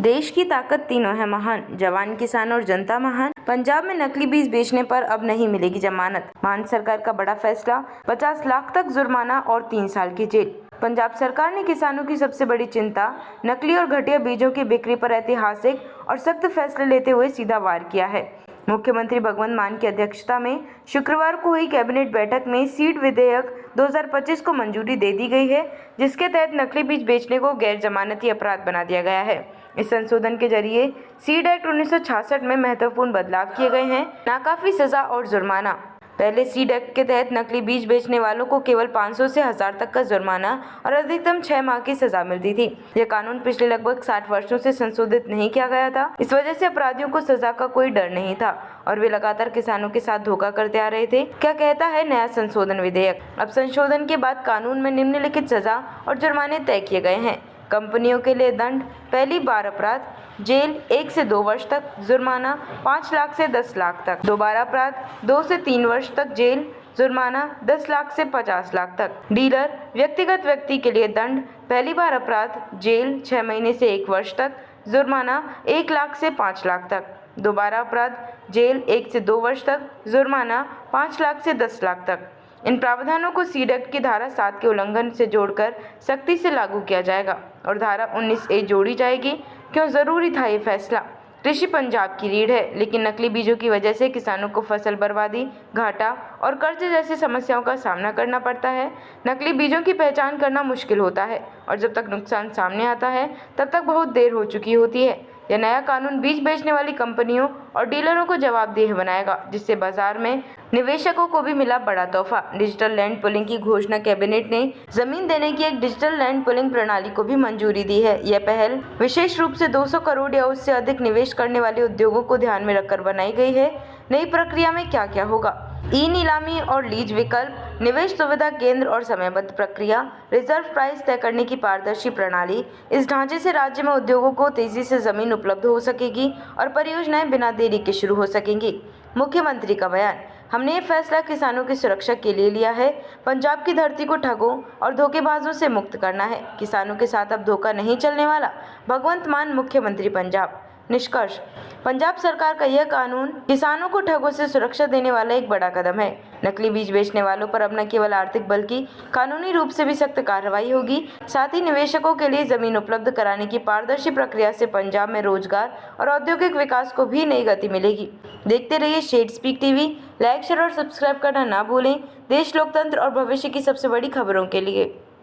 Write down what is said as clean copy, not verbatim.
देश की ताकत तीनों है महान, जवान, किसान और जनता महान। पंजाब में नकली बीज बेचने पर अब नहीं मिलेगी जमानत। मान सरकार का बड़ा फैसला, 50 लाख तक जुर्माना और 3 साल की जेल। पंजाब सरकार ने किसानों की सबसे बड़ी चिंता नकली और घटिया बीजों की बिक्री पर ऐतिहासिक और सख्त फैसले लेते हुए सीधा वार किया है। मुख्यमंत्री भगवंत मान की अध्यक्षता में शुक्रवार को हुई कैबिनेट बैठक में सीड विधेयक 2025 को मंजूरी दे दी गई है, जिसके तहत नकली बीज बेचने को गैर जमानती अपराध बना दिया गया है। इस संशोधन के जरिए सीड एक्ट 1966 में महत्वपूर्ण बदलाव किए गए हैं। नाकाफी सजा और जुर्माना। पहले सीड एक्ट के तहत नकली बीज बेचने वालों को केवल 500 से 1000 तक का जुर्माना और अधिकतम 6 माह की सजा मिलती थी। यह कानून पिछले लगभग 60 वर्षों से संशोधित नहीं किया गया था। इस वजह से अपराधियों को सजा का कोई डर नहीं था और वे लगातार किसानों के साथ धोखा करते आ रहे थे। क्या कहता है नया संशोधन विधेयक? अब संशोधन के बाद कानून में निम्नलिखित सजा और जुर्माने तय किए गए हैं। कंपनियों के लिए दंड: पहली बार अपराध, जेल 1 से 2 वर्ष तक, जुर्माना 5 लाख से 10 लाख तक। दोबारा अपराध, 2 से 3 वर्ष तक जेल, जुर्माना 10 लाख से 50 लाख तक। डीलर व्यक्तिगत व्यक्ति के लिए दंड: पहली बार अपराध, जेल 6 महीने से 1 वर्ष तक, जुर्माना 1 लाख से 5 लाख तक। दोबारा अपराध, जेल 1 से 2 वर्ष तक, जुर्माना 5 लाख से 10 लाख तक। इन प्रावधानों को सीड एक्ट की धारा 7 के उल्लंघन से जोड़कर सख्ती से लागू किया जाएगा और धारा 19A जोड़ी जाएगी। क्यों जरूरी था ये फैसला? कृषि पंजाब की रीढ़ है, लेकिन नकली बीजों की वजह से किसानों को फसल बर्बादी, घाटा और कर्ज जैसी समस्याओं का सामना करना पड़ता है। नकली बीजों की पहचान करना मुश्किल होता है और जब तक नुकसान सामने आता है तब तक बहुत देर हो चुकी होती है। यह नया कानून बीज बेचने वाली कंपनियों और डीलरों को जवाबदेह बनाएगा, जिससे बाजार में निवेशकों को भी मिला बड़ा तोहफा। डिजिटल लैंड पुलिंग की घोषणा। कैबिनेट ने जमीन देने की एक डिजिटल लैंड पुलिंग प्रणाली को भी मंजूरी दी है। यह पहल विशेष रूप से 200 करोड़ या उससे अधिक निवेश करने वाले उद्योगों को ध्यान में रखकर बनाई गई है। नई प्रक्रिया में क्या क्या होगा? ई नीलामी और लीज विकल्प, निवेश सुविधा केंद्र और समयबद्ध प्रक्रिया, रिजर्व प्राइस तय करने की पारदर्शी प्रणाली। इस ढांचे से राज्य में उद्योगों को तेजी से जमीन उपलब्ध हो सकेगी और परियोजनाएं बिना देरी के शुरू हो सकेंगी। मुख्यमंत्री का बयान: हमने ये फैसला किसानों की सुरक्षा के लिए लिया है। पंजाब की धरती को ठगों और धोखेबाजों से मुक्त करना है। किसानों के साथ अब धोखा नहीं चलने वाला। भगवंत मान, मुख्यमंत्री पंजाब। निष्कर्ष: पंजाब सरकार का यह कानून किसानों को ठगों से सुरक्षा देने वाला एक बड़ा कदम है। नकली बीज बेचने वालों पर अब न केवल आर्थिक बल्कि कानूनी रूप से भी सख्त कार्रवाई होगी। साथ ही निवेशकों के लिए जमीन उपलब्ध कराने की पारदर्शी प्रक्रिया से पंजाब में रोजगार और औद्योगिक विकास को भी नई गति मिलेगी। देखते रहिए shed speak TV. Like, share और सब्सक्राइब करना ना भूलें। देश, लोकतंत्र और भविष्य की सबसे बड़ी खबरों के लिए।